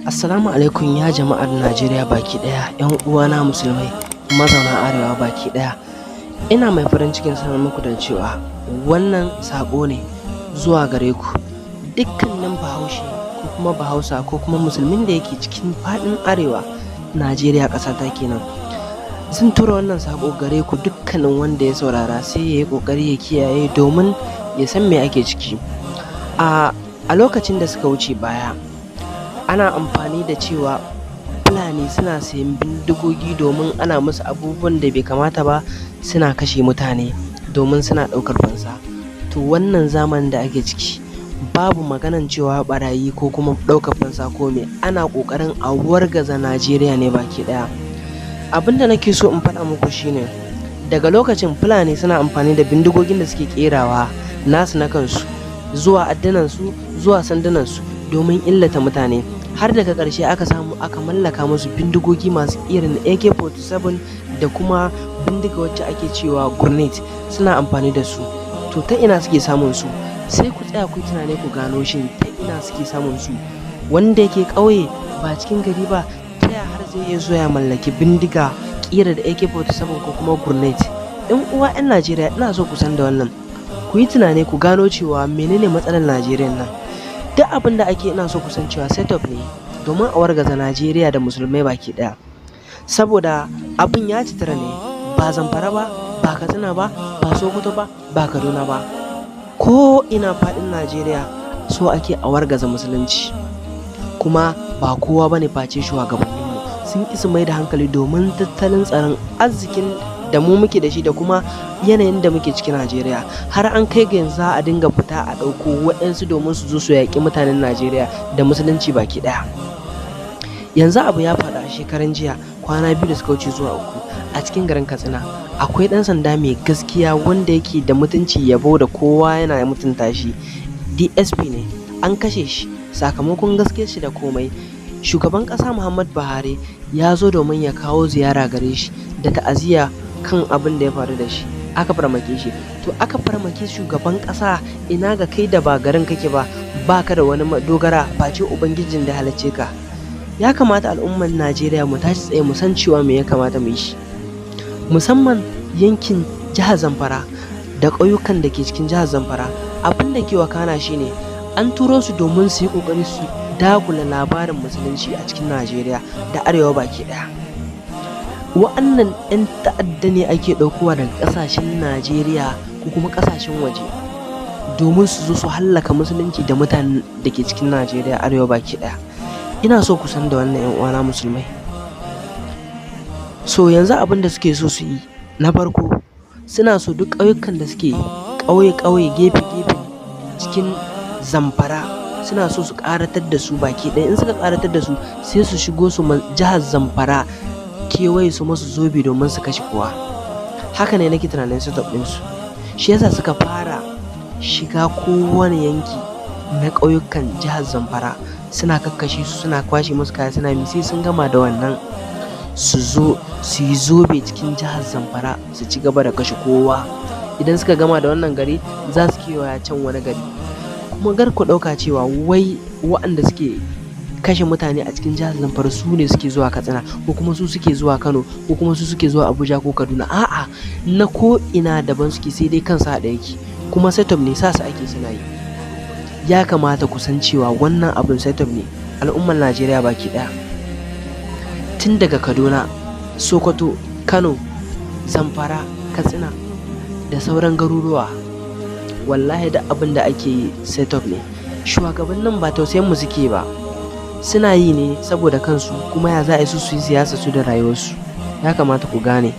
Assalamu alaikum ya jama'ar Najeriya baki ɗaya, 'yan uwana musulmai, mazauna arewa baki ɗaya. Ina mai farin cikin sanar muku da cewa wannan saƙo ne zuwa gare ku. Dukkanin bahaushe ko kuma bahausa ko kuma musulmin da yake cikin faɗin arewa Najeriya ƙasa ta kenan. Zan tura wannan saƙo gare ku, dukkanin wanda ya saurara sai ya yi ƙoƙari ya kiyaye domin ya san me ake ciki. A lokacin da suka wuce baya, ana amfani da cewa Fulani suna sayan bindigogi domin ana musu abubuwan da bai kamata ba, suna kashe mutane domin suna ɗaukar fansa. To wannan zamanin da ake ciki babu maganan cewa barayi ko kuma ɗaukar fansa ko me, ana ƙoƙarin a wargaza Najeriya ne baki ɗaya. Abin da nake so in faɗa muku shine, daga lokacin Fulani suna amfani da bindigogin da suke ƙerawa nasu na kansu, zuwa addinansu, zuwa sandunansu domin illata mutane, har daga ƙarshe aka samu aka mallaka musu bindigogi masu irin AK-47 da kuma bindiga wacce ake cewa grenade, suna amfani da su. To ta ina suke samun su? Sai ku tsaya ku yi tunani ku gano shin ta ina suke samun su. Wanda yake ƙauye ba cikin gari ba, ta yaya har zai iya zuwa ya mallaki bindiga ƙira da AK-47 ko kuma grenade? Ɗan uwa 'yan Najeriya, ina so ku san da wannan. Ku yi tunani ku gano cewa menene matsalar Najeriya nan. Duk abin da ake, ina so ku san cewa setup ne domin a wargaza Najeriya da musulmai baki ɗaya. Saboda abin ya ci tara ne, ba Zamfara ba, ba Katsina ba, ba Sokoto ba, ba Kaduna ba. Ko ina faɗin Najeriya so ake a wargaza musulunci. Kuma ba kowa bane face shugabanninmu sun ƙi su mai da hankali domin tattalin tsaron arzikin da mu muke da shi da kuma yanayin da muke cikin Najeriya, har an kai ga yanzu a dinga fita a ɗauko waɗansu domin su zo su yaƙi mutanen Najeriya da musulunci baki ɗaya. Yanzu abu ya faɗa a shekaran jiya, kwana 2 da suka wuce zuwa 3, a cikin garin Katsina akwai ɗan sanda mai gaskiya wanda yake da mutunci, yabo da kowa yana mutunta shi. DSP ne, an kashe shi sakamakon gaskiyar shi da komai. Shugaban ƙasa Muhammad Buhari ya zo domin ya kawo ziyara gare shi da ta'aziyya kan abin da ya faru da shi, aka farmake shi. To aka farmake shugaban ƙasa, ina ga kai da ba garin kake ba, baka da wani dogara face ubangijin da halicce ka. Ya kamata al'ummar Najeriya mu tashi tsaye mu san cewa me ya kamata mu yi shi, musamman yankin jihar Zamfara da ƙauyukan da ke cikin jihar Zamfara. Abin da ke wakana shine an turo su domin su yi ƙoƙari su dagula labarin musulunci a cikin Najeriya da arewa baki ɗaya. Wa'annan 'yan ta'adda ne ake ɗaukowa daga ƙasashen Najeriya ko kuma ƙasashen waje domin su zo su hallaka musulunci da mutanen da ke cikin Najeriya arewa baki ɗaya. Ina so ku san da wannan 'yan uwana musulmai. So yanzu abin da suke so su yi, na farko suna so duk ƙauyukan da suke ƙauye-ƙauye, gefe-gefe cikin Zamfara, suna so su ƙaratar da su baki ɗaya. In suka ƙaratar da su sai su shigo su jihar Zamfara kewaye su masu zobe domin su kashe kowa. Haka ne nake tunanin setup ɗinsu. Shi yasa suka fara shiga kowane yanki na ƙauyukan jihar Zamfara, suna kakkashe su, suna kwashe musu kaya, suna sai sun gama da wannan su zo su yi zobe cikin jihar Zamfara su ci gaba da kashe kowa. Idan suka gama da wannan gari za su kewaya can wani gari. Kuma gar ku ɗauka cewa wai waɗanda suke kashe mutane a cikin jihar Zamfara su ne suke zuwa Katsina ko kuma su suke zuwa Kano ko kuma su suke zuwa Abuja ko Kaduna. A'a, na ko ina daban suke, sai dai kansu haɗa yake, kuma setup ne sa su ake suna yi. Ya kamata ku san cewa wannan abin setup ne. Al'ummar Najeriya baki ɗaya, tun daga Kaduna, Sokoto, Kano, Zamfara, Katsina da sauran garuruwa, wallahi da abin da ake yi setup ne. Shugabannin ba tausayin mu suke ba, suna yi ne saboda kansu, kuma ya za a yi su yi siyasa su da rayuwarsu. Ya kamata ku gane.